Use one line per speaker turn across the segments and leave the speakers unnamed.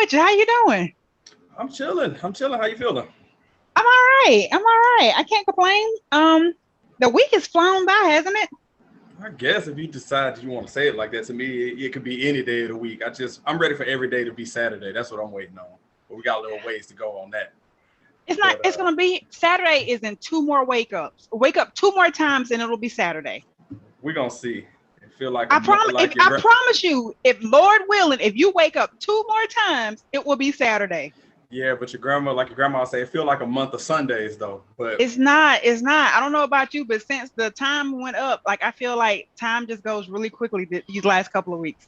with you. How you doing?
I'm chilling. How you feeling?
I'm all right. I can't complain. The week has flown by, hasn't it?
I guess if you decide you want to say it like that, to me, it could be any day of the week. I'm ready for every day to be Saturday. That's what I'm waiting on. But we got a little ways to go on that.
It's not. It's gonna be Saturday. Is in 2 more wake ups. Wake up 2 more times, and it'll be Saturday.
We're gonna see. It feel like
I promise. I promise you, if Lord willing, if you wake up 2 more times, it will be Saturday.
Yeah, but your grandma say, it feel like a month of Sundays though. But
it's not. I don't know about you, but since the time went up, like I feel like time just goes really quickly these last couple of weeks.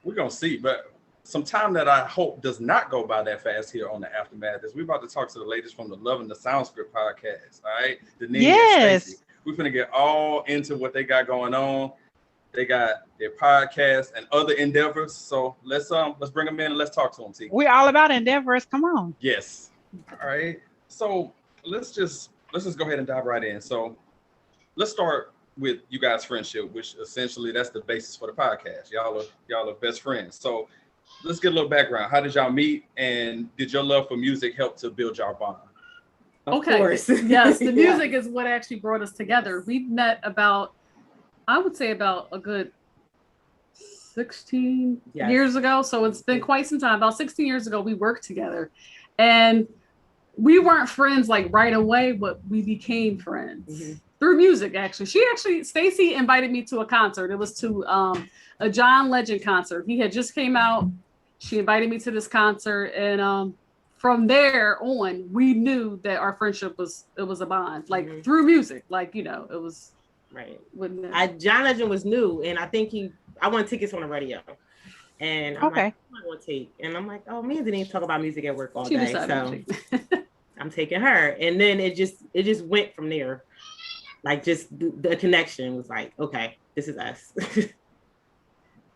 We're gonna see, but some time that I hope does not go by that fast here on the Aftermath is we're about to talk to the ladies from the Lovingthesoundscript podcast. All right, Denean and Stacey. We're gonna get all into what they got going on. They got their podcast and other endeavors. So let's bring them in and let's talk to them, Tiki.
We're all about endeavors. Come on.
Yes. All right. So let's just go ahead and dive right in. So let's start with you guys' friendship, which essentially that's the basis for the podcast. Y'all are best friends. So let's get a little background. How did y'all meet, and did your love for music help to build y'all bond?
Of course. Yes, the music is what actually brought us together. We met about a good 16 years ago. So it's been quite some time. About 16 years ago, we worked together, and we weren't friends like right away, but we became friends through music. Actually, Stacey invited me to a concert. It was to a John Legend concert. He had just came out. She invited me to this concert, and from there on, we knew that our friendship was a bond, like through music. Like, it was.
Right. John Legend was new, and I think I won tickets on the radio. And I'm like, I want to take. And I'm like, oh, me and Denise talk about music at work all day. So I'm taking her. And then it just went from there. Like, just the connection was like, okay, this is us.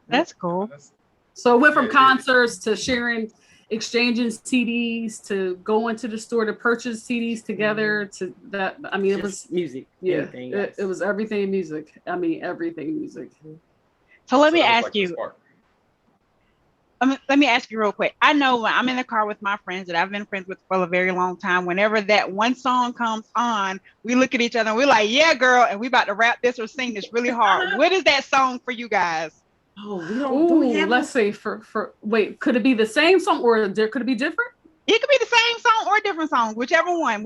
That's cool.
So it went from concerts to exchanging CDs to going to the store to purchase CDs together to that. I mean, it was
music.
Yeah, it was everything music. I mean, everything music.
So let me ask you. Let me ask you real quick. I know when I'm in the car with my friends that I've been friends with for a very long time, whenever that one song comes on, we look at each other and we're like, yeah, girl, and we about to rap this or sing this really hard. What is that song for you guys?
Oh, we don't. Let's see. Wait, could it be the same song or could it be different?
It could be the same song or a different song, whichever one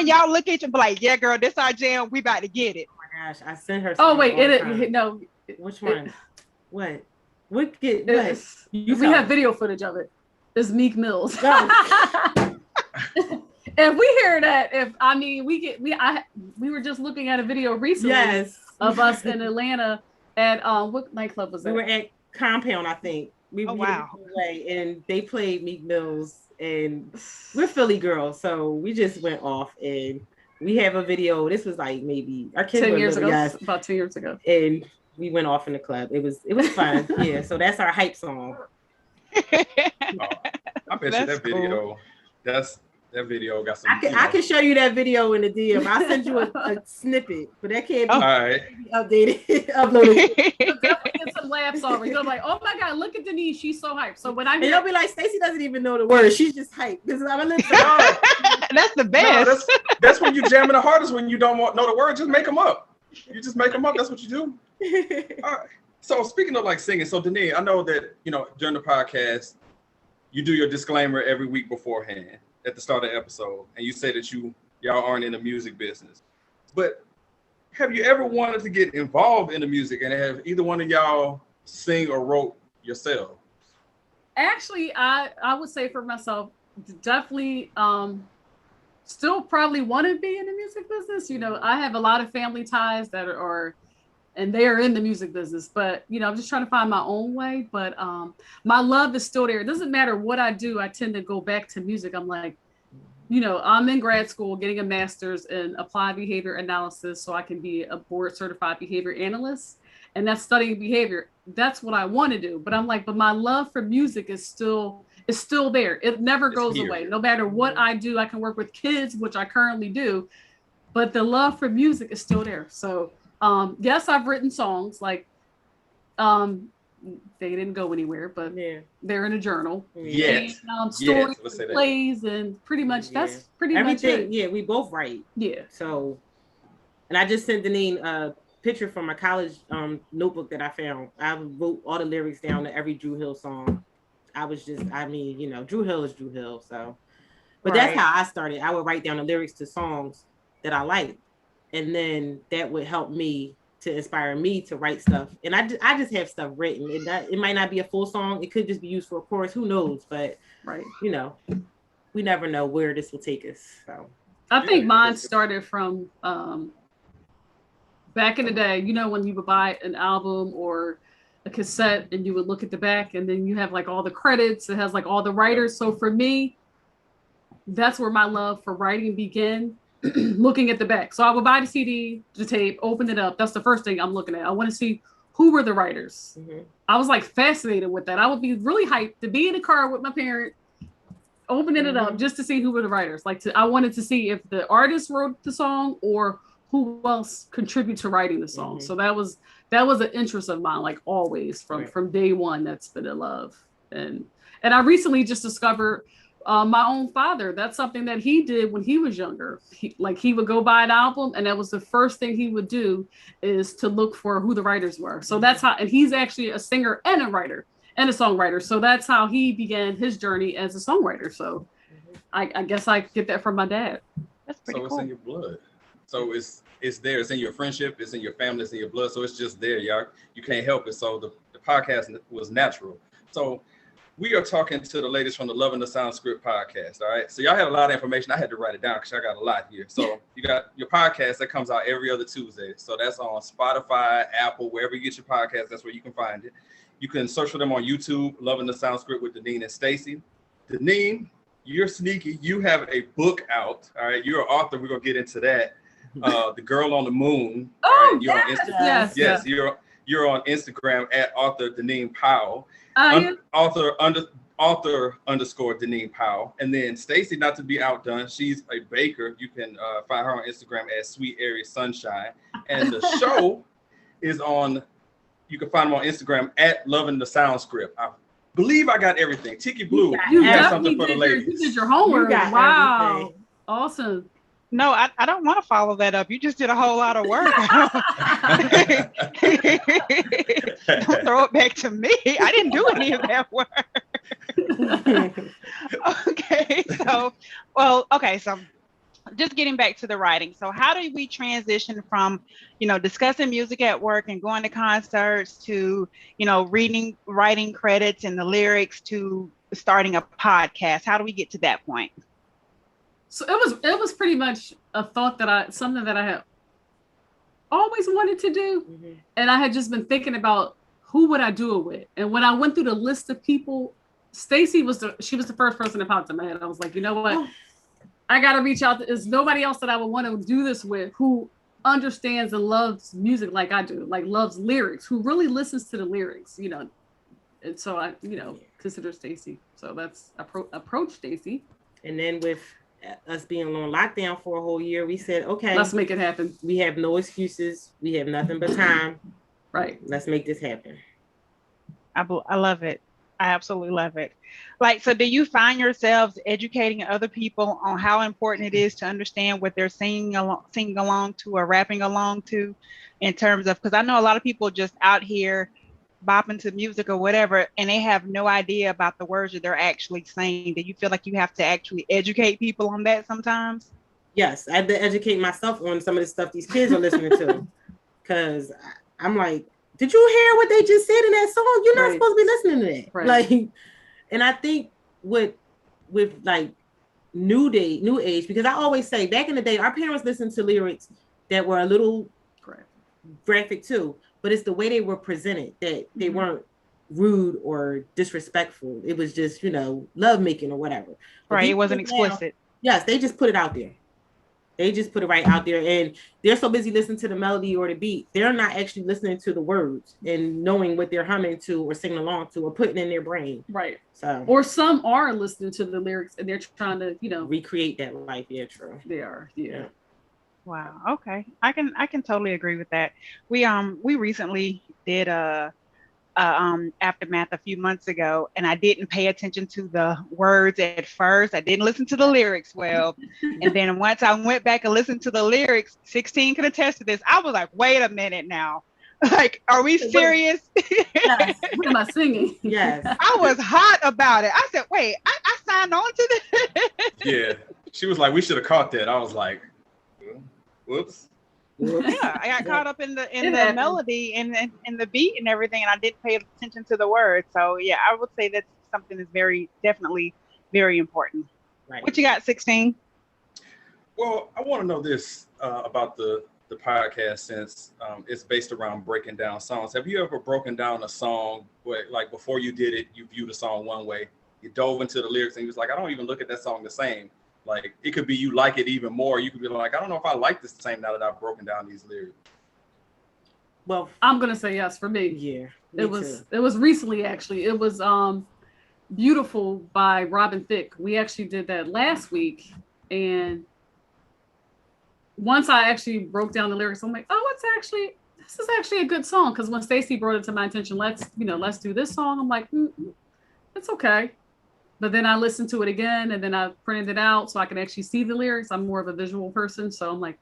y'all look at you and be like, yeah, girl, this our jam. We about to get it.
Oh my gosh, I sent her.
Oh wait, no.
Which one? What? We
have video footage of it. It's Meek Mill's. If we hear that, we were just looking at a video recently of us in Atlanta. At what nightclub was that?
We were at Compound, I think. And they played Meek Mill's, and we're Philly girls, so we just went off, and we have a video. This was like maybe our kids
10 years ago, guys, about 2 years ago,
and we went off in the club. It was fun. Yeah, so that's our hype song.
I bet you that video. That video got some.
I can show you that video in the DM. I'll send you a snippet, but that can't be updated, uploaded.
Get some laughs over. You're like, oh my God, look at Denise. She's so hyped. So when
they'll be like, Stacey doesn't even know the words. She's just hyped. That's
the best.
No, that's when you jamming the hardest, when you don't know the words. Just make them up. You just make them up. That's what you do. All right. So speaking of like singing, so Denean, I know that during the podcast, you do your disclaimer every week beforehand at the start of the episode, and you say that y'all aren't in the music business. But have you ever wanted to get involved in the music, and have either one of y'all sing or wrote yourself?
Actually, I would say for myself, definitely still probably want to be in the music business. I have a lot of family ties that and they are in the music business, but I'm just trying to find my own way. But my love is still there. It doesn't matter what I do. I tend to go back to music. I'm like, I'm in grad school getting a master's in applied behavior analysis, so I can be a board certified behavior analyst, and that's studying behavior. That's what I want to do. But I'm like, but my love for music is still there. It never goes away. No matter what I do, I can work with kids, which I currently do, but the love for music is still there. So yes, I've written songs. Like They didn't go anywhere, but they're in a journal.
Yes.
And, stories, plays, and pretty much that's pretty
everything.
Much it.
Yeah, we both write.
Yeah.
So, and I just sent Denean a picture from my college notebook that I found. I wrote all the lyrics down to every Dru Hill song. Dru Hill is Dru Hill. So, but that's how I started. I would write down the lyrics to songs that I liked, and then that would help me to inspire me to write stuff. And I just have stuff written. It might not be a full song. It could just be used for a chorus. Who knows? But we never know where this will take us. So
I think mine started from back in the day. When you would buy an album or a cassette and you would look at the back and then you have like all the credits. It has like all the writers. So for me, that's where my love for writing began. Looking at the back. So I would buy the CD, the tape, open it up. That's the first thing I'm looking at. I want to see who were the writers. Mm-hmm. I was like fascinated with that. I would be really hyped to be in the car with my parent, opening it up just to see who were the writers. I wanted to see if the artist wrote the song or who else contributed to writing the song. Mm-hmm. So that was an interest of mine, like always from day one. That's been a love. And I recently just discovered my own father. That's something that he did when he was younger. He would go buy an album, and that was the first thing he would do is to look for who the writers were. So that's how, and he's actually a singer and a writer and a songwriter. So that's how he began his journey as a songwriter. So I guess I get that from my dad. That's pretty cool.
So it's in your blood. So it's there. It's in your friendship. It's in your family. It's in your blood. So it's just there, y'all. You can't help it. So the podcast was natural. So we are talking to the ladies from the Loving the Soundscript podcast. All right. So y'all had a lot of information. I had to write it down because I got a lot here. So you got your podcast that comes out every other Tuesday. So that's on Spotify, Apple, wherever you get your podcast. That's where you can find it. You can search for them on YouTube, Loving the Soundscript with Denean and Stacey. Denean, you're sneaky. You have a book out. All right. You're an author. We're going to get into that. The Girl on the Moon.
Oh,
right? You're on Instagram. Yes. You're on Instagram at author Denean Powell. Author _ Denean Powell. And then Stacey, not to be outdone, she's a baker. You can find her on Instagram at sweetariessunshine. And the show is on, you can find them on Instagram at Loving the Soundscript. I believe I got everything. Tiki Blue,
you
have something for the ladies.
You did your homework. Wow. Everything. Awesome.
No, I don't want to follow that up. You just did a whole lot of work. Don't throw it back to me. I didn't do any of that work. Okay, so just getting back to the writing. So how do we transition from, discussing music at work and going to concerts to, writing credits and the lyrics to starting a podcast? How do we get to that point?
So it was pretty much a thought something that I had always wanted to do. Mm-hmm. And I had just been thinking about who would I do it with. And when I went through the list of people, Stacey was the first person that popped in my head. I was like, you know what? I got to reach out. There's nobody else that I would want to do this with who understands and loves music like I do, like loves lyrics, who really listens to the lyrics, And so I, consider Stacey. So that's approach Stacey.
And then with us being on lockdown for a whole year, we said, okay,
let's make it happen.
We have no excuses. We have nothing but time.
Right.
Let's make this happen.
I love it. I absolutely love it. So do you find yourselves educating other people on how important it is to understand what they're singing along to or rapping along to, in terms of, because I know a lot of people just out here bopping to music or whatever, and they have no idea about the words that they're actually saying. Do you feel like you have to actually educate people on that sometimes?
Yes, I had to educate myself on some of the stuff these kids are listening to, because I'm like, did you hear what they just said in that song? You're not supposed to be listening to that. Right. And I think with like new age, because I always say back in the day, our parents listened to lyrics that were a little graphic too. But it's the way they were presented that they weren't rude or disrespectful. It was just, love making or whatever.
Right. It wasn't explicit.
Yes. They just put it out there. They just put it right out there. And they're so busy listening to the melody or the beat. They're not actually listening to the words and knowing what they're humming to or singing along to or putting in their brain.
Right.
So,
or some are listening to the lyrics and they're trying to,
recreate that life. Yeah, true.
They are. Yeah.
Wow. Okay. I can totally agree with that. We recently did a Aftermath a few months ago, and I didn't pay attention to the words at first. I didn't listen to the lyrics well. And then once I went back and listened to the lyrics, 16 can attest to this. I was like, wait a minute now. Like, are we serious?
Yes. What am I singing?
Yes.
I was hot about it. I said, wait, I signed on to this.
Yeah. She was like, we should have caught that. I was like, whoops.
Yeah, I got caught up in the melody and the beat and everything, and I didn't pay attention to the words. So yeah, I would say that's something that's definitely very important. Right. What you got, 16?
Well, I want to know this about the podcast, since it's based around breaking down songs. Have you ever broken down a song where, like, before you did it, you viewed a song one way, you dove into the lyrics, and you was like, I don't even look at that song the same. Like, it could be you like it even more. You could be like, I don't know if I like this the same now that I've broken down these lyrics.
Well, I'm gonna say yes for me.
Yeah,
it was recently, actually. It was Beautiful by Robin Thicke. We actually did that last week, and once I actually broke down the lyrics, I'm like, oh, this is actually a good song. Because when Stacey brought it to my attention, let's do this song. I'm like, it's okay. But then I listened to it again, and then I printed it out so I can actually see the lyrics. I'm more of a visual person, so I'm like,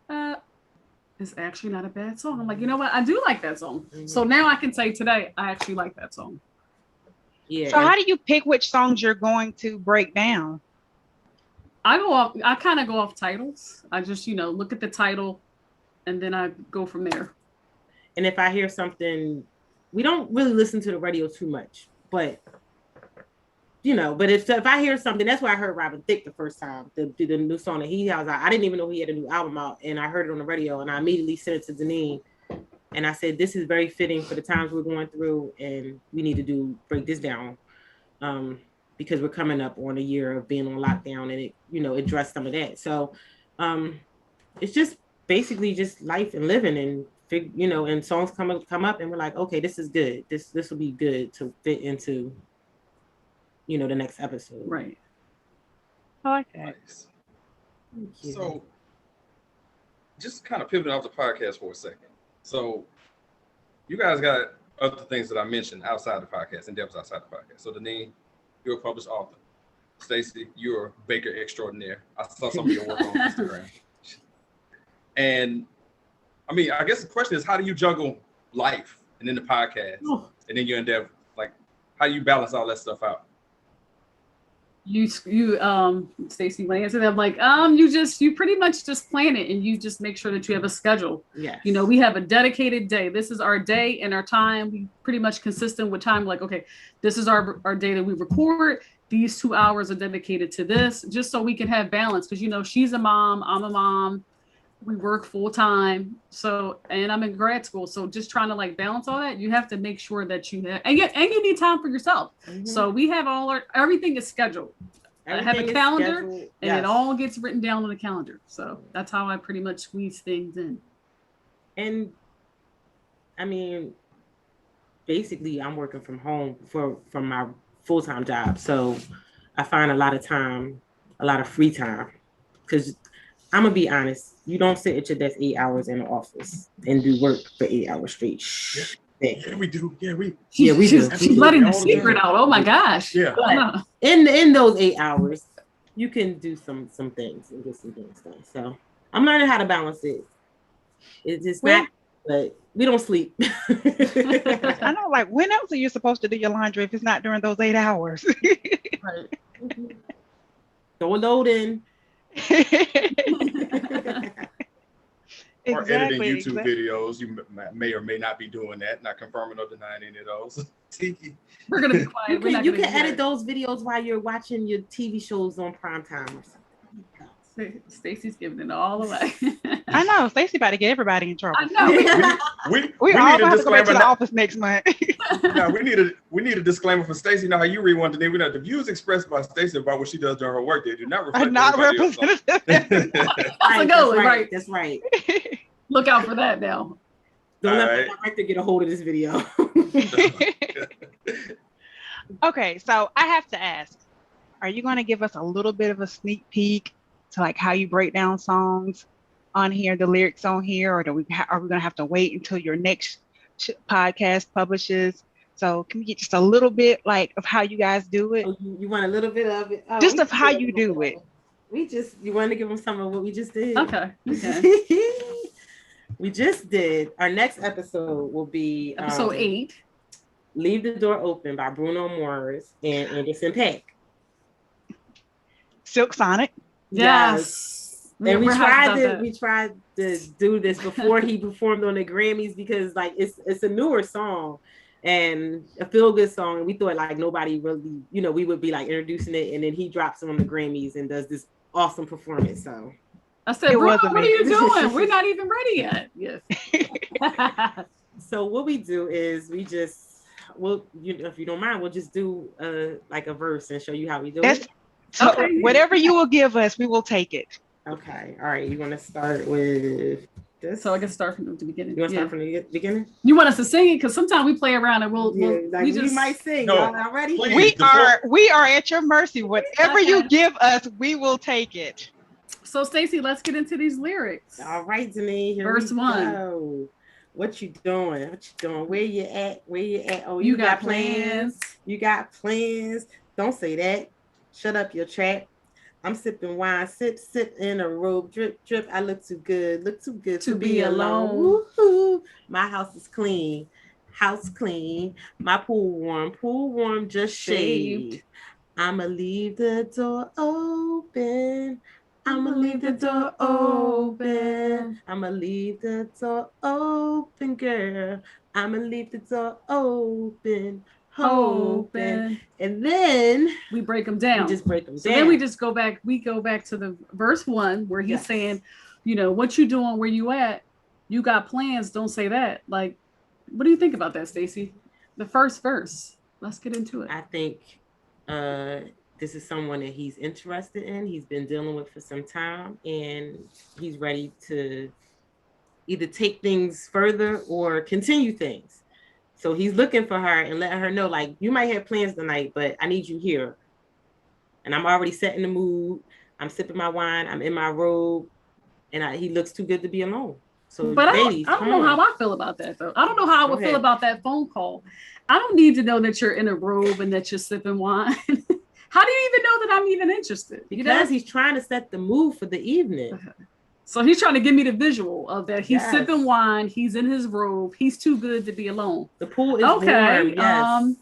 it's actually not a bad song. I'm like, you know what? I do like that song. Mm-hmm. So now I can say today, I actually like that song.
Yeah. So how do you pick which songs you're going to break down?
I kind of go off titles. I just, look at the title, and then I go from there.
And if I hear something, we don't really listen to the radio too much, but but if I hear something, that's why I heard Robin Thicke the first time, the new song that he has out. I didn't even know he had a new album out, and I heard it on the radio, and I immediately sent it to Denean, and I said, this is very fitting for the times we're going through, and we need to break this down, because we're coming up on a year of being on lockdown, and it addressed some of that. So it's just basically just life and living, and and songs come up, and we're like, okay, this is good. This will be good to fit into the next episode.
Right.
I like that.
Nice. So just kind of pivoting off the podcast for a second. So you guys got other things that I mentioned outside the podcast, endeavors outside the podcast. So Denean, you're a published author. Stacey, you're a baker extraordinaire. I saw some of your work on Instagram. And I mean, I guess the question is, how do you juggle life and then the podcast and then your endeavor? Like, how do you balance all that stuff out?
You Stacey, when I answer that, I'm like, you pretty much just plan it, and you just make sure that you have a schedule.
Yes.
We have a dedicated day. This is our day and our time. We pretty much consistent with time. Like, okay, this is our day that we record. These 2 hours are dedicated to this, just so we can have balance. Because she's a mom, I'm a mom. We work full time. So, and I'm in grad school. So just trying to balance all that, you have to make sure that you have, and you need time for yourself. Mm-hmm. So we have everything is scheduled. I have a calendar, and it all gets written down on the calendar. So that's how I pretty much squeeze things in.
And I mean, basically I'm working from home from my full-time job. So I find a lot of free time, because I'm gonna be honest. You don't sit at your desk 8 hours in the office and do work for 8 hours straight.
Yeah, we do. We
do. She's letting the secret out. Oh my gosh.
Yeah.
But in those 8 hours, you can do some things and get some things done. So I'm learning how to balance it. It's just not, but we don't sleep.
I know. When else are you supposed to do your laundry if it's not during those 8 hours?
Right.
Throw a load in.
Or editing YouTube videos. You may or may not be doing that. Not confirming or denying any of those. Tiki.
We're gonna be quiet.
You can edit those videos while you're watching your TV shows on prime time or something.
Stacey's giving it all away.
I know. Stacey about to get everybody in trouble.
I know.
we
all
need a
have to go back to
disclaimer.
the office next month.
No, we need a disclaimer for Stacey. Now, how you read one today? We know the views expressed by Stacey about what she does during her work day do not reflect.
Not representative.
That's a good one, right?
That's right.
Look out for that now.
Don't let my director get a hold of this video.
Okay, so I have to ask, are you going to give us a little bit of a sneak peek to how you break down songs on here, the lyrics on here, or are we going to have to wait until your next podcast publishes? So can we get just a little bit like of how you guys do it?
Oh, you want a little bit of it? Oh,
just of how you do it.
You want to give them some of what we just did?
Okay.
We just did. Our next episode will be
episode 8.
Leave the Door Open by Bruno Mars and Anderson .Paak.
Silk Sonic.
Yes.
And we tried to do this before he performed on the Grammys because like it's a newer song and a feel-good song. And we thought like nobody really, we would be like introducing it, and then he drops it on the Grammys and does this awesome performance. So
I said, Bruno, what are you doing? We're not even ready yet. Yes.
So what we do is if you don't mind, we'll just do like a verse and show you how we do it.
So whatever you will give us, we will take it.
Okay. All right. You want to start with this?
So I can start from the beginning.
You want to start from the beginning?
You want us to sing it? Because sometimes we play around and
we might sing.
No,
y'all not ready?
We are at your mercy. Whatever you give us, we will take it.
So Stacey, let's get into these lyrics.
All right, Denean.
Verse 1.
Go. What you doing? Where you at? Oh,
you got plans.
You got plans. Don't say that. Shut up your trap. I'm sipping wine, sip in a robe, drip. I look too good to be alone. Woo-hoo. My house is clean, house clean. My pool warm, just shaved. I'ma leave the door open. I'ma leave the door open. I'ma leave the door open, girl. I'ma leave the door open. Hoping. And then
we break them down.
We just break them down.
Then we just go back. We go back to the verse 1 where he's saying, what you doing, where you at? You got plans. Don't say that. Like, what do you think about that, Stacey? The first verse. Let's get into it.
I think this is someone that he's interested in. He's been dealing with for some time, and he's ready to either take things further or continue things. So he's looking for her and letting her know, like, you might have plans tonight, but I need you here. And I'm already setting the mood. I'm sipping my wine. I'm in my robe. And he looks too good to be alone. So,
but
ladies,
I don't know how I feel about that, though. I don't know how I would feel about that phone call. I don't need to know that you're in a robe and that you're sipping wine. How do you even know that I'm even interested?
Because he's trying to set the mood for the evening.
Okay. So he's trying to give me the visual of that. He's sipping wine. He's in his robe. He's too good to be alone.
The pool is warm. Yes.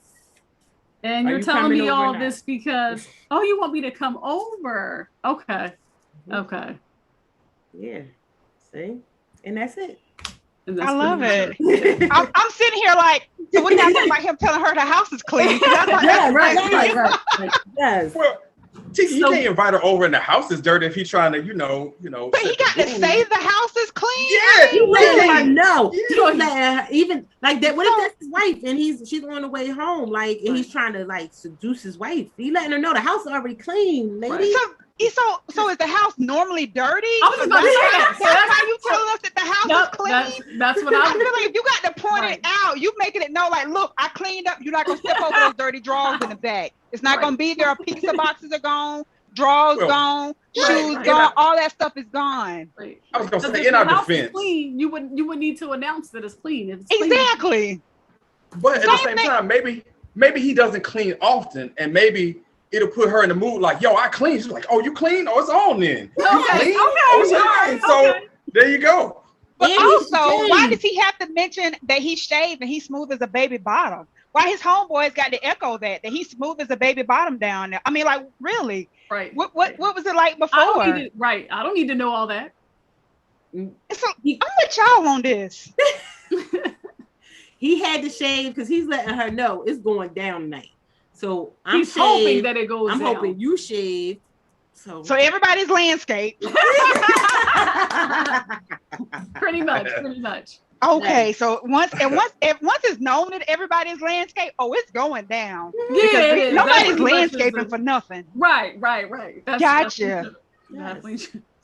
And you're telling me all this because, you want me to come over. Okay.
Mm-hmm.
Okay.
Yeah. See? And that's it.
I love it. I'm sitting here like, so what do you think about him telling her the house is clean?
Right.
Yes.
Well, Tiki, you can't invite her over and the house is dirty if he's trying to,
But he got to say the house is clean.
Yeah,
you let her know.
Yeah.
You don't let her even like that. What if that's his wife and she's on the way home, like, and he's trying to like seduce his wife? He letting her know the house is already clean, lady.
Right. So is the house normally dirty?
I was just about to say that.
That's how you telling us that the house is clean?
That's what
I feel like if you got to point it out, you making it know, like, look, I cleaned up. You're not gonna step over those dirty drawers in the back. It's not gonna be there. Pizza boxes are gone, drawers gone, shoes gone. All that stuff is gone.
Right.
I was gonna say, in our defense,
clean, you would need to announce that it's clean.
Exactly.
But at the same time, maybe he doesn't clean often, and maybe it'll put her in the mood like, yo, I clean. She's like, oh, you clean? Oh, it's on then. You clean?
Okay.
So there you go.
But also, why does he have to mention that he's shaved and he's smooth as a baby bottom? Why his homeboys got to echo that he's smooth as a baby bottom down there? I mean, like, really?
Right.
What was it like before?
I don't need to know all that.
So I'm with y'all on this.
He had to shave because he's letting her know it's going down tonight. So
he's hoping that it goes down.
I'm hoping you shave. So
everybody's landscape.
Pretty much.
Okay, so once it's known that everybody's landscape, it's going down.
Yeah,
nobody's landscaping for nothing.
Right.
Gotcha.
Definitely.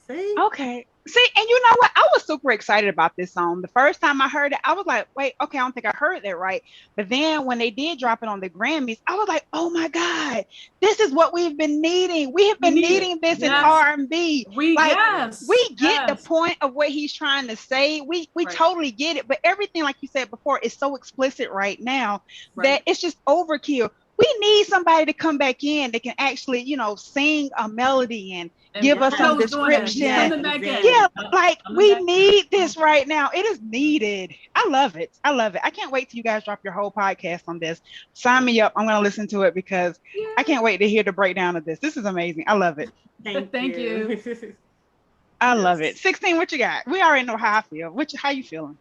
See?
Okay, See, and you know what? I was super excited about this song. The first time I heard it, I was like, wait, okay, I don't think I heard that right. But then when they did drop it on the Grammys, I was like, oh my God, this is what we've been needing. We have been needing this in R&B. We get the point of what he's trying to say. We totally get it. But everything, like you said before, is so explicit right now that it's just overkill. We need somebody to come back in that can actually, you know, sing a melody and give us some description. Yeah, like we need this right now. It is needed. I love it. I love it. I can't wait till you guys drop your whole podcast on this. Sign me up. I'm going to listen to it because I can't wait to hear the breakdown of this. This is amazing. I love it.
Thank you.
I love it. 16, what you got? We already know how I feel. How you feeling?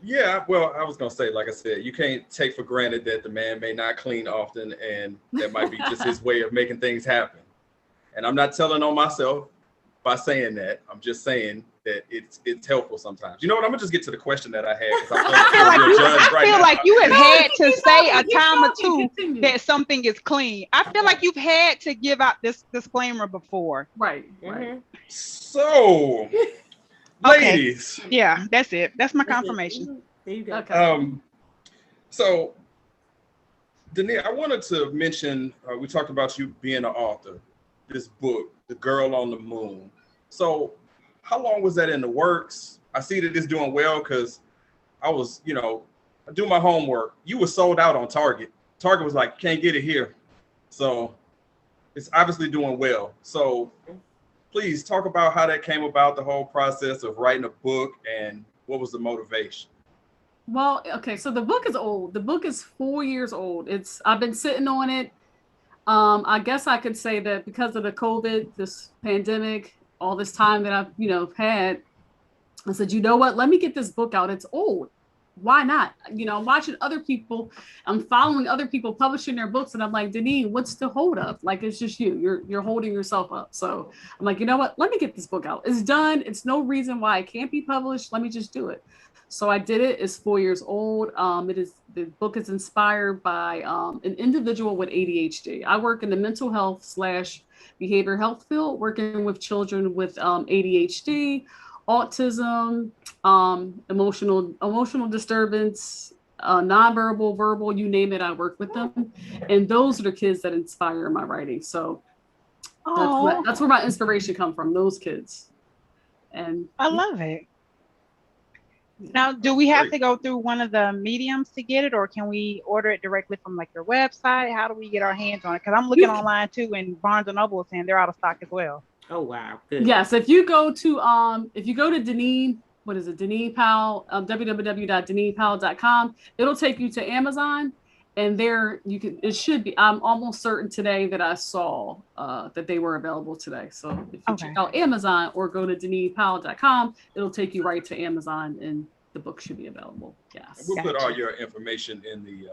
Yeah, well, I was going to say, like I said, you can't take for granted that the man may not clean often, and that might be just his way of making things happen. And I'm not telling on myself by saying that. I'm just saying that it's helpful sometimes. You know what? I'm going to just get to the question that I had.
I feel like you have had to say a time or two that something is clean. I feel like you've had to give out this disclaimer before.
Right.
So... ladies.
Yeah, that's it. That's my confirmation.
Okay.
So, Denean, I wanted to mention, we talked about you being an author, this book, The Girl on the Moon. So, how long was that in the works? I see that it's doing well because I was, I do my homework. You were sold out on Target. Target was like, can't get it here. So, it's obviously doing well. So, please talk about how that came about, the whole process of writing a book, and what was the motivation?
Well, okay, so the book is old. The book is 4 years old. I've been sitting on it. I guess I could say that because of the COVID, this pandemic, all this time that I've had, I said, you know what? Let me get this book out. It's old. Why not? I'm watching other people. I'm following other people publishing their books, and I'm like, Denean, what's the hold up? Like, it's just you. You're holding yourself up. So I'm like, you know what? Let me get this book out. It's done. It's no reason why it can't be published. Let me just do it. So I did it. It's 4 years old. The book is inspired by an individual with ADHD. I work in the mental health / behavioral health field, working with children with ADHD, autism, emotional disturbance, nonverbal, verbal, you name it, I work with them. And those are the kids that inspire my writing. So that's where my inspiration comes from, those kids. And
I love it. Now, do we have to go through one of the mediums to get it, or can we order it directly from like your website? How do we get our hands on it? Because I'm looking online too, and Barnes & Noble is saying they're out of stock as well.
Oh wow! Good.
Yes, if you go to Denean, what is it? Denean Powell, www.deneanpowell.com. It'll take you to Amazon, and there you can. It should be. I'm almost certain today that I saw that they were available today. So if you check out Amazon or go to deneanpowell.com, it'll take you right to Amazon, and the book should be available. Yes.
We'll put all your information in the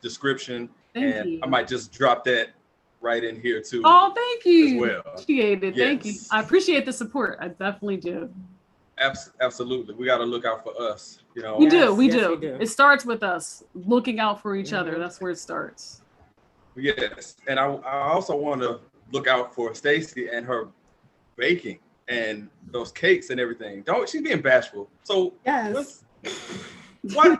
description,
Thank you.
I might just drop that right in here too.
Oh, thank you.
As well.
Appreciate it.
Yes.
Thank you. I appreciate the support. I definitely do.
Absolutely. We got to look out for us.
We do. It starts with us looking out for each other. That's where it starts.
Yes. And I also want to look out for Stacey and her baking and those cakes and everything. She's being bashful. So
yes.
What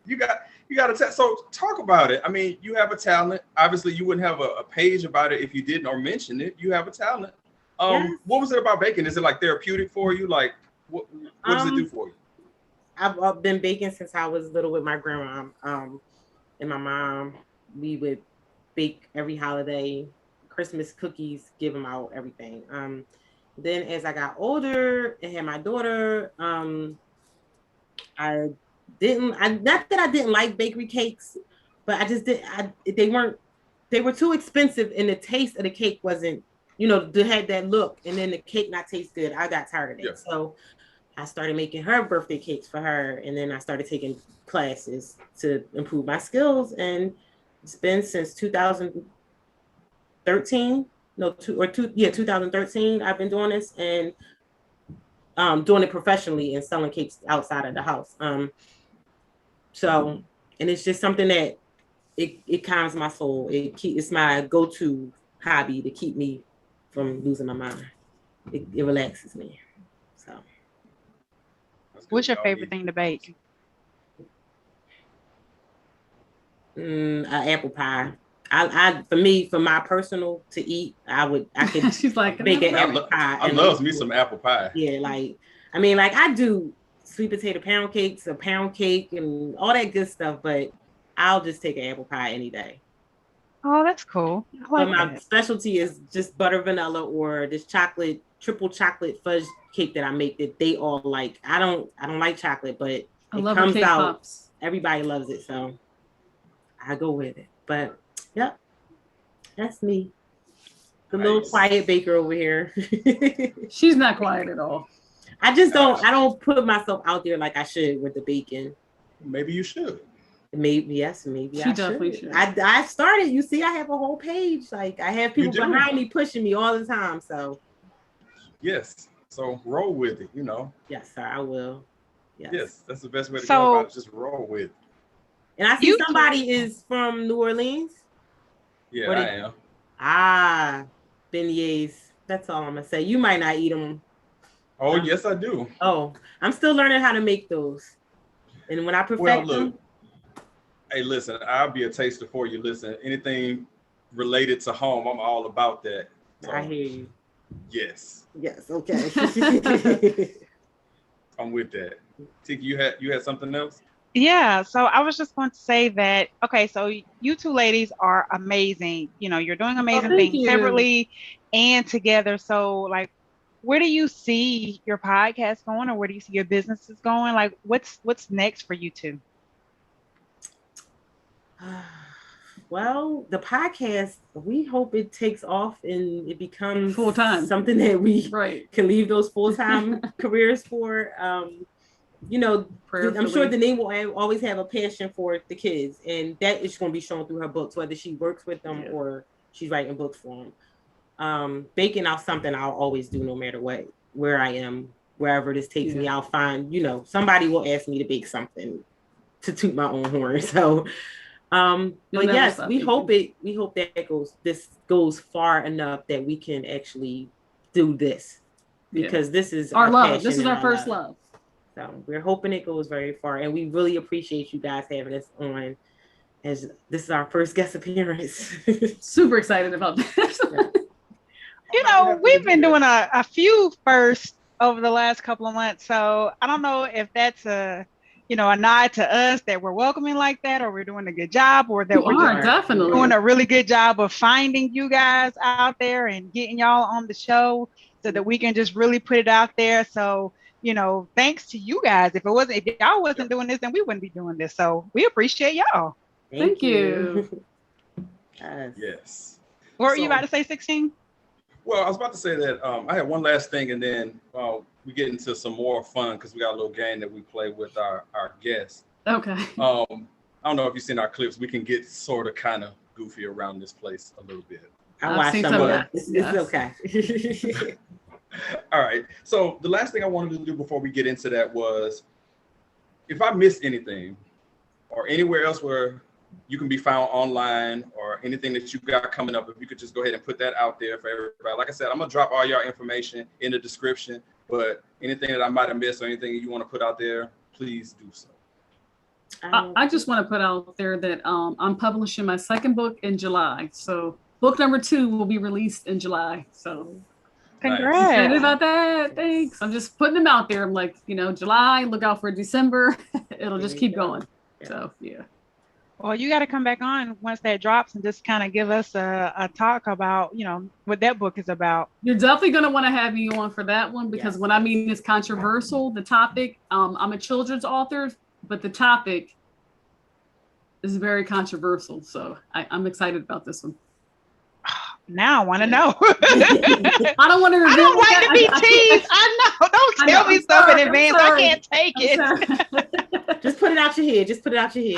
you got to so talk about it. I mean, you have a talent. Obviously, you wouldn't have a page about it if you didn't or mention it. You have a talent. What was it about baking? Is it like therapeutic for you? Like, what does it do for you?
I've been baking since I was little with my grandma and my mom. We would bake every holiday, Christmas cookies, give them out, everything. Then as I got older and had my daughter, not that I didn't like bakery cakes, but I just they were too expensive, and the taste of the cake wasn't, they had that look, and then the cake not taste good. I got tired of it. Yeah. So I started making her birthday cakes for her, and then I started taking classes to improve my skills, and it's been since 2013. 2013 I've been doing this, and doing it professionally and selling cakes outside of the house. So, and it's just something that it calms my soul. It's my go-to hobby to keep me from losing my mind. It relaxes me. So,
what's your favorite thing to bake?
Apple pie. For my personal to eat, I could
She's like
make an apple pie.
I love me some apple pie.
Yeah, I do sweet potato pound cakes, a pound cake, and all that good stuff, but I'll just take an apple pie any day.
Oh, that's cool.
But my specialty is just butter vanilla or this triple chocolate fudge cake that I make that they all like. I don't like chocolate, but it comes out. Pops. Everybody loves it, so I go with it. But yep, that's me. The little quiet baker over here.
She's not quiet at all.
I don't put myself out there like I should with the baking.
Maybe you should.
Maybe I definitely should. I started. You see, I have a whole page. Like I have people behind me pushing me all the time. So
yes. So roll with it.
Yes, sir. I will.
Yes, that's the best way to go about it. Just roll with it.
And I see somebody is from New Orleans.
Yeah, I am.
Beignets. That's all I'm gonna say. You might not eat them.
Oh, yes, I do.
Oh, I'm still learning how to make those. And when I perfect them.
Hey, listen, I'll be a taster for you. Listen, anything related to home, I'm all about that.
So, I hear you.
Yes.
Yes. Okay.
I'm with that. Tiki, you had something else?
Yeah. So I was just going to say that. Okay. So you two ladies are amazing. You're doing amazing things separately and together. So like, where do you see your podcast going, or where do you see your businesses going? Like, what's next for you two?
Well, the podcast, we hope it takes off and it becomes
full-time,
something that we can leave those full-time careers for. I'm sure Denean will always have a passion for the kids, and that is going to be shown through her books, whether she works with them or she's writing books for them. Baking out something I'll always do no matter where I am, wherever this takes me. I'll find, somebody will ask me to bake something to toot my own horn. So but yes, we hope that this goes far enough that we can actually do this, because this is
our love. This is our first love.
So we're hoping it goes very far, and we really appreciate you guys having us on, as this is our first guest appearance.
Super excited about this.
We've been doing a few firsts over the last couple of months, so I don't know if that's a nod to us that we're welcoming like that, or we're doing a good job, or that we're
definitely
doing a really good job of finding you guys out there and getting y'all on the show so that we can just really put it out there. So, thanks to you guys. If y'all wasn't doing this, then we wouldn't be doing this. So we appreciate y'all.
Thank you.
Yes.
What were you about to say, 16?
Well, I was about to say that I had one last thing, and then we get into some more fun because we got a little game that we play with our guests.
Okay.
I don't know if you've seen our clips. We can get sort of kind of goofy around this place a little bit.
I watched some of that. It's okay.
All right. So the last thing I wanted to do before we get into that was, if I missed anything or anywhere else where you can be found online or anything that you got coming up, if you could just go ahead and put that out there for everybody. Like I said, I'm going to drop all your information in the description, but anything that I might have missed or anything you want to put out there, please do so.
I just want to put out there that I'm publishing my second book in July. So book number 2 will be released in July. So
congrats.
Excited about that. Thanks. I'm just putting them out there. I'm like, July, look out for December. It'll just keep going. So, yeah.
Well, you got to come back on once that drops and just kind of give us a talk about, what that book is about.
You're definitely going to want to have me on for that one, because when I mean it's controversial, the topic, I'm a children's author, but the topic is very controversial. So I'm excited about this one.
Now I want to know.
I don't want to.
I don't like to be teased. I know. Don't tell me stuff in advance. I can't take it.
Just put it out your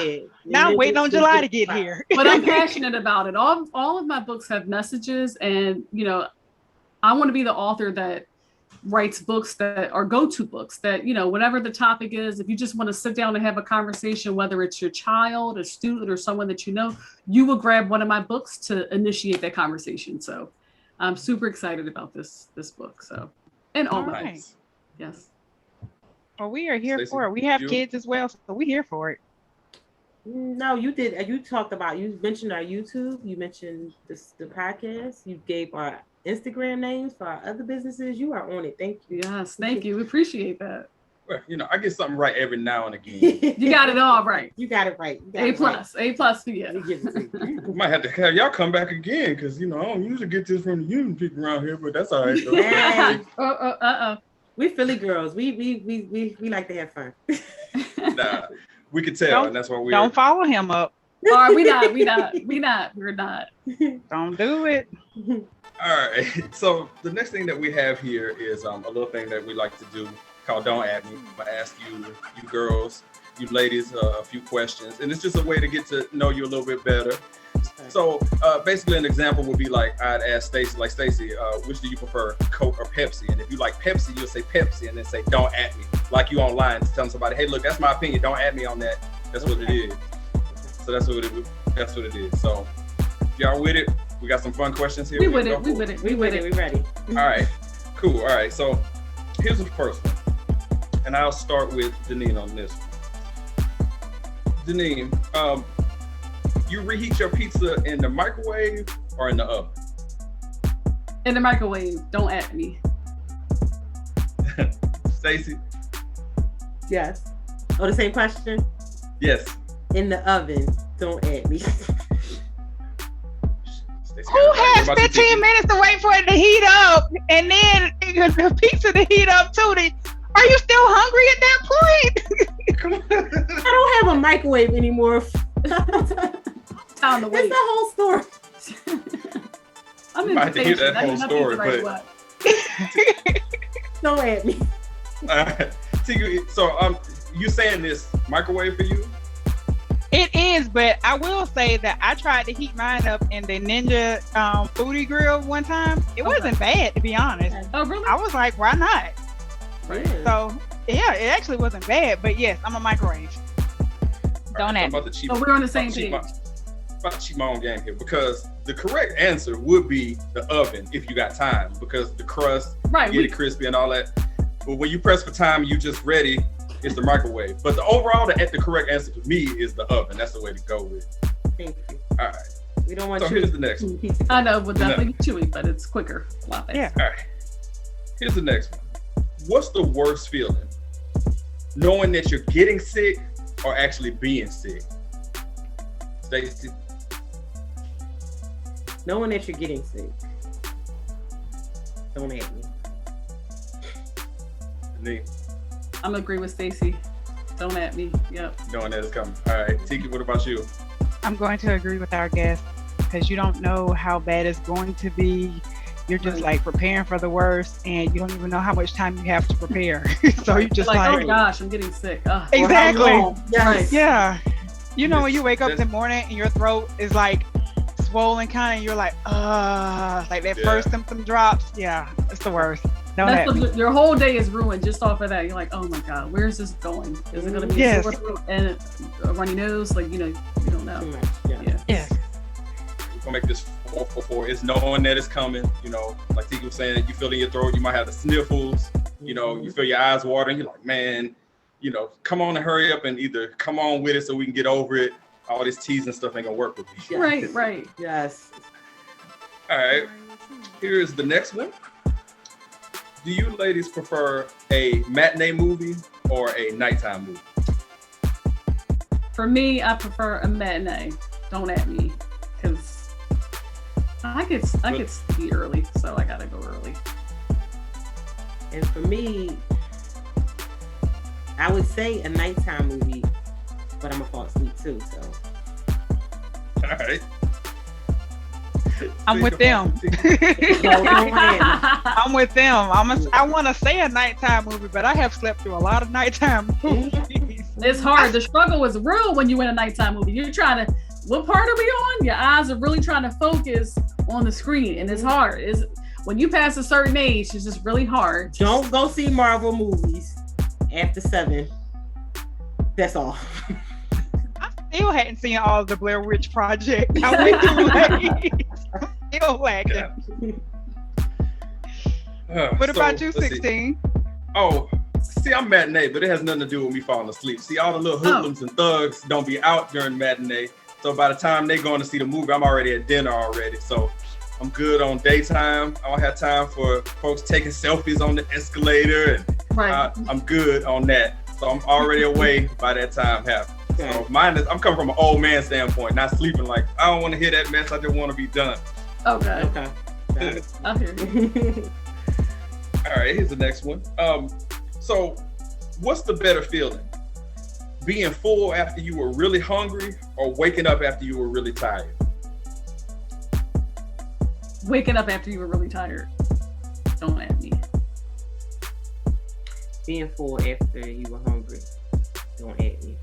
head.
Now I'm waiting on July to get here.
But I'm passionate about it. All of my books have messages, and I want to be the author that writes books that are go-to books that, whatever the topic is, if you just want to sit down and have a conversation, whether it's your child, a student, or someone that you will grab one of my books to initiate that conversation. So I'm super excited about this book. So, and all my books. Yes.
Well, we are here
Stacey,
for it. We have
you?
kids as well, so we're here for it.
No, you did. You talked about, you mentioned our YouTube, you mentioned the podcast, you gave our Instagram names for our other businesses. You are on it. Thank you.
Yes, thank you. We appreciate that.
Well, I get something right every now and again.
You got it all right.
You got it right.
A plus for you.
We might have to have y'all come back again because I don't usually get this from the union people around here, but that's all right. Though.
We Philly girls. We like to have fun.
Nah, we could tell, and that's why we
don't follow him up.
Or we're not.
Don't do it.
All right. So the next thing that we have here is a little thing that we like to do called Don't At Me. I'm gonna ask you girls, you ladies, a few questions, and it's just a way to get to know you a little bit better. So basically, an example would be like I'd ask Stacey, which do you prefer, Coke or Pepsi? And if you like Pepsi, you'll say Pepsi, and then say Don't At Me, like you online telling somebody, hey, look, that's my opinion. Don't add me on that. That's what it is. So that's what it is. So if y'all with it, we got some fun questions here.
We with it. We ready.
All right. Cool. All right. So here's the first one. And I'll start with Denean on this one. Denean, you reheat your pizza in the microwave or in the oven?
In the microwave. Don't at me.
Stacey?
Yes. Oh, the same question?
Yes.
In the oven. Don't add me.
Who has 15 minutes to wait for it to heat up and then the pizza to heat up too? Are you still hungry at that point?
Come on.
I don't have a microwave anymore.
Time to wait.
It's the whole story.
I'm
I had to hear that whole story, but
don't add me.
So you saying this microwave for you?
It is, but I will say that I tried to heat mine up in the Ninja foodie grill one time. It wasn't bad, to be honest.
Oh, really?
I was like, why not?
Right.
So yeah, it actually wasn't bad, but yes, I'm a microwave. Don't ask.
So we're on the same page.
About to cheat my own game here because the correct answer would be the oven if you got time, because the crust, get it crispy and all that. But when you press for time, you just ready. It's the microwave. But the correct answer for me is the oven. That's the way to go with it.
Thank you.
All right.
We don't want
so here's the next one.
I know, but definitely chewy, but it's quicker. A lot faster.
Yeah.
All right. Here's the next one. What's the worst feeling? Knowing that you're getting sick or actually being sick? Stacey?
Knowing that you're getting sick. Don't add me.
Denean?
I'm gonna agree with Stacey. Don't at me. Yep.
Knowing that it's coming. All right. Tiki, what about you?
I'm going to agree with our guest because you don't know how bad it's going to be. You're just like preparing for the worst and you don't even know how much time you have to prepare. So you just like,
oh gosh, I'm getting sick.
Exactly.
Yes.
Yeah. When you wake up in the morning and your throat is like swollen kind of, and you're like that first symptom drops. Yeah, it's the worst.
Your whole day is ruined just off of that. You're like, oh my God, where's this going? Is it going to be a sore throat and a runny nose? Like, you don't know.
Yes.
We're going to make this 4 It's knowing that it's coming. Like Tiki was saying, you feel in your throat, you might have the sniffles. You feel your eyes watering. You're like, man, come on and hurry up and either come on with it so we can get over it. All this teasing stuff ain't going to work with me.
Right.
Yes.
All right. Here's the next one. Do you ladies prefer a matinee movie or a nighttime movie?
For me, I prefer a matinee. Don't at me, because I get sleepy early, so I gotta go early.
And for me, I would say a nighttime movie, but I'm gonna fall asleep too. So.
All right.
I'm with them. I'm with them. I want to say a nighttime movie, but I have slept through a lot of nighttime movies.
It's hard. The struggle is real when you're in a nighttime movie. You're trying to, what part are we on? Your eyes are really trying to focus on the screen, and it's hard. When you pass a certain age, it's just really hard.
Don't go see Marvel movies after 7. That's all.
Still hadn't seen all of the Blair Witch Project. I went too late. Still lagging. What about you, 16?
Oh, see, I'm matinee, but it has nothing to do with me falling asleep. See, all the little hoodlums and thugs don't be out during matinee. So by the time they going to see the movie, I'm already at dinner already. So I'm good on daytime. I don't have time for folks taking selfies on the escalator. And I'm good on that. So I'm already away by that time happens. So I'm coming from an old man standpoint, not sleeping like, I don't want to hear that mess. I just want to be done.
Okay. I hear you.
All right, here's the next one. So what's the better feeling? Being full after you were really hungry or waking up after you were really tired?
Waking up after you were really tired. Don't at me.
Being full after you were hungry. Don't at me.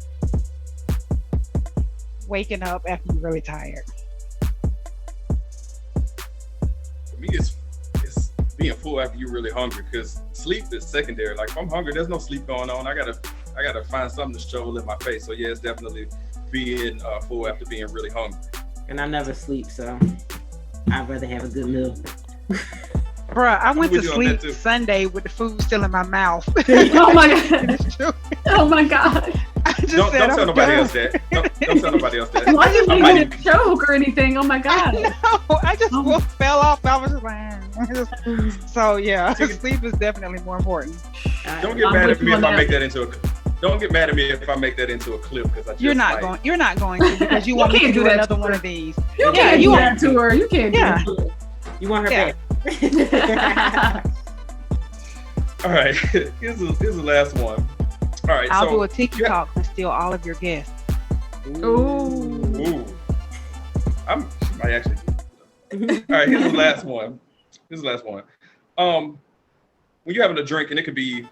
Waking up after you're really tired.
For me, it's being full after you're really hungry, because sleep is secondary. Like if I'm hungry, there's no sleep going on. I gotta find something to shovel in my face. So yeah, it's definitely being full after being really hungry.
And I never sleep, so I'd rather have a good meal.
Bruh, I went to sleep Sunday with the food still in my mouth.
Oh my god! Oh my god!
Don't tell nobody else that. Don't tell nobody else that.
Why didn't you get a choke or anything? Oh my god!
No, I just fell off. I was just like, so yeah, sleep is definitely more important.
Don't get mad at me if I make that into a. Don't get mad at me if I make that into a clip, because I just
You're not going to, because you want me to do another one of these.
You can't do that to her. You can't do that to her.
You want her back.
All right, here's the last one. All right,
I'll do a Tiki talk and steal all of your guests.
Ooh. I might actually. All right, here's the last one. When you're having a drink, and it could be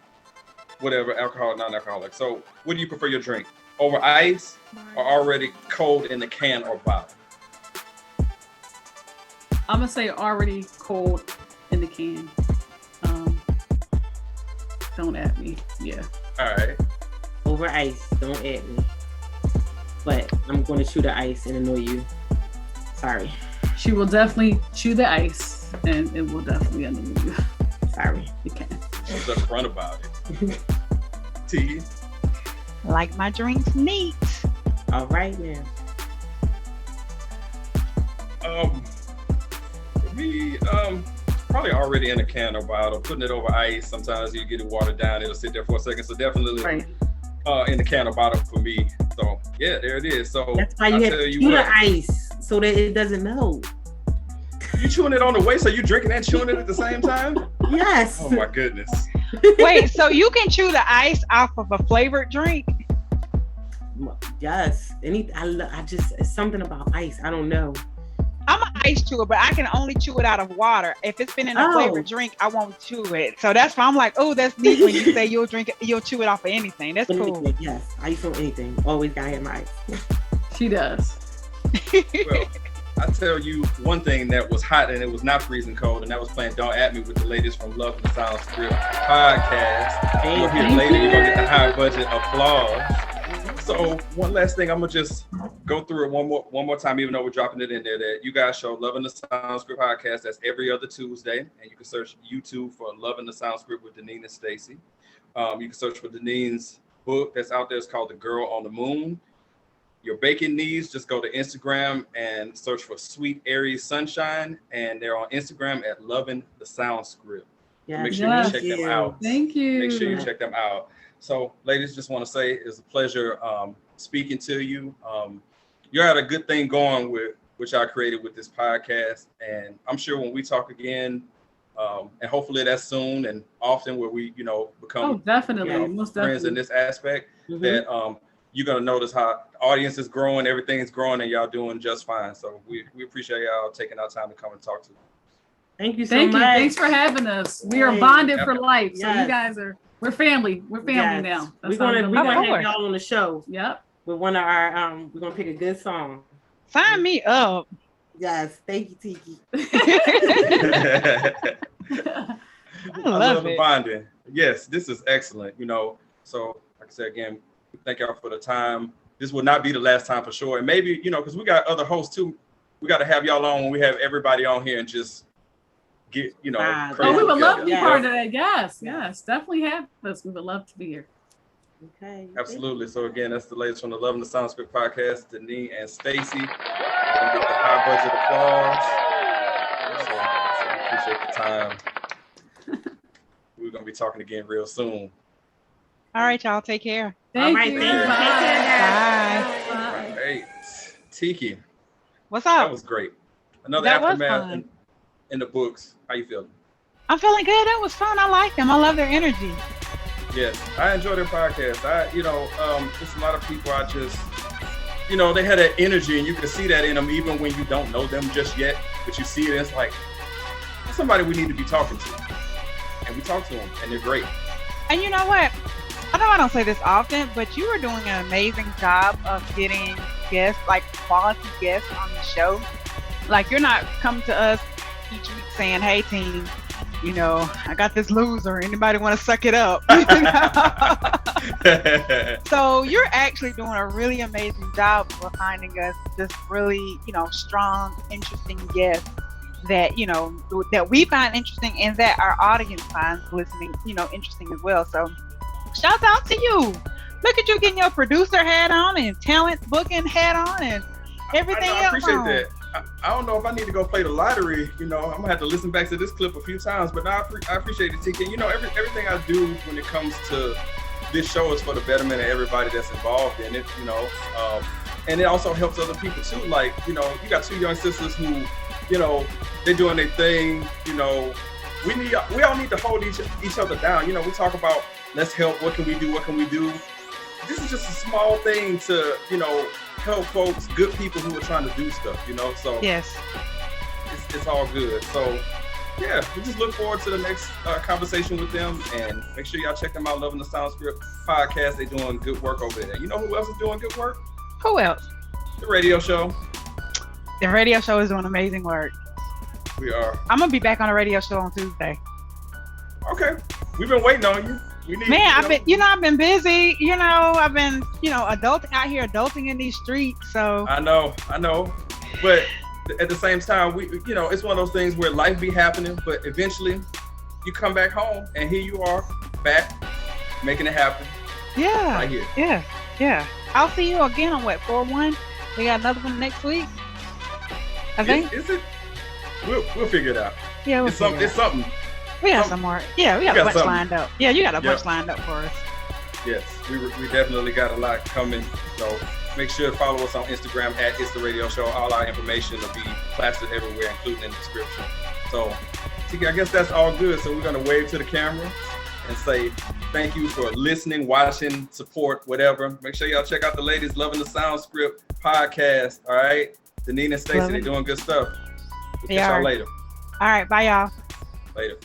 whatever, alcohol, non-alcoholic. So what do you prefer your drink? Over ice or already cold in the can or bottle?
I'm gonna say already cold in the can. Don't at me. Yeah.
All right.
Over ice, don't at me. But I'm going to chew the ice and annoy you. Sorry.
She will definitely chew the ice, and it will definitely annoy you.
Sorry.
You can.
She's upfront about it. Tiki?
Like my drinks neat.
All right, man.
For me, probably already in a can or bottle. Putting it over ice, sometimes you get it watered down, it'll sit there for a second. So definitely in the can or bottle for me. So yeah, there it is. So
that's why you have to chew the ice so that it doesn't melt.
You chewing it on the way, so you drinking and chewing it at the same time?
Yes.
Oh my goodness.
Wait, so you can chew the ice off of a flavored drink?
Yes. I just, it's something about ice. I don't know.
I'm an ice chewer, but I can only chew it out of water. If it's been in a flavored drink, I won't chew it. So that's why I'm like, oh, that's neat when you say you'll drink it, you'll chew it off of anything. That's cool.
Yes, I chew anything. Always gotta have my ice.
She does.
Well, I tell you one thing that was hot and it was not freezing cold, and that was playing Don't At Me with the ladies from Lovingthesoundscript podcast. You'll hear later, you're gonna get the high budget applause. So one last thing, I'm gonna just go through it one more time, even though we're dropping it in there, that you guys show Loving the Soundscript podcast. That's every other Tuesday, and you can search YouTube for Loving the Soundscript with Denean and Stacey. You can search for Denean's book that's out there. It's called The Girl on the Moon. Your baking needs, just go to Instagram and search for sweetariessunshine, and they're on Instagram at Lovingthesoundscript.
Yeah,
so make sure you check them out.
Thank you.
Make sure you check them out. So, ladies, just want to say it's a pleasure speaking to you. You had a good thing going with which I created with this podcast, and I'm sure when we talk again, and hopefully that's soon and often, where we, become
definitely, most
friends
definitely
in this aspect, that you're gonna notice how the audience is growing, everything's growing, and y'all doing just fine. So we appreciate y'all taking our time to come and talk to us.
Thank you so much.
Thanks for having us. We are bonded for life. So you guys we're family. We're family now.
We're gonna have y'all on the show.
Yep.
With one of our we're gonna pick a good song.
Sign me up.
Yes, thank you, Tiki.
I love
the bonding. Yes, this is excellent. So like I said again, thank y'all for the time. This will not be the last time for sure. And maybe, because we got other hosts too. We got to have y'all on when we have everybody on here and just get, you know.
Oh, we would love to be part of that. Yes, definitely have us. We would love to be here.
Okay.
Absolutely. So again, that's the latest from the Loving the Soundscript podcast. Denean and Stacey. We're gonna get the high budget applause. So we appreciate the time. We're gonna be talking again real soon.
All right, y'all. Take care.
Thank you.
Take care.
Bye.
All right. Tiki.
What's up?
That was great. Another aftermath in the books. How you feeling?
I'm feeling good. That was fun. I like them. I love their energy.
Yes, I enjoy their podcast. There's a lot of people I just, they had that energy, and you can see that in them even when you don't know them just yet. But you see it, and it's like somebody we need to be talking to, and we talk to them, and they're great.
And you know what? I know I don't say this often, but you are doing an amazing job of getting guests, like quality guests, on the show. Like, you're not coming to us each week saying, "Hey, team, I got this loser. Anybody want to suck it up?" So you're actually doing a really amazing job for finding us this really, strong, interesting guests that, that we find interesting and that our audience finds listening, interesting as well. So shout out to you. Look at you getting your producer hat on and talent booking hat on and everything else.
I appreciate that. I don't know if I need to go play the lottery. I'm gonna have to listen back to this clip a few times, but I appreciate it, Tiki. Everything I do when it comes to this show is for the betterment of everybody that's involved in it. And it also helps other people too. Like, you got two young sisters who, they're doing their thing. We all need to hold each other down. We talk about let's help. What can we do? What can we do? This is just a small thing to, help folks, good people who are trying to do stuff, so
yes,
it's all good. So yeah, we just look forward to the next conversation with them, and make sure y'all check them out. Loving the Soundscript podcast. They're doing good work over there. You know who else is doing good work?
Who else?
The radio show.
The radio show is doing amazing work.
We are.
I'm gonna be back on the radio show on Tuesday.
Okay, we've been waiting on you.
I've been busy. I've been, adulting out here, adulting in these streets. So
I know, but at the same time, it's one of those things where life be happening, but eventually you come back home, and here you are back making it happen.
Yeah,
right here.
Yeah. I'll see you again on 4/1. We got another one next week, I think.
Is it? We'll figure it out.
Yeah,
it's something.
We got some more. Yeah, we got a bunch lined up. Yeah, you got a bunch lined up for us.
Yes, we definitely got a lot coming. So make sure to follow us on Instagram at It's The Radio Show. All our information will be plastered everywhere, including in the description. So, Tiki, I guess that's all good. So we're going to wave to the camera and say thank you for listening, watching, support, whatever. Make sure y'all check out the ladies Loving the Soundscript podcast. All right? Denean and Stacey, they're doing good stuff. We'll catch y'all later.
All right. Bye, y'all.
Later.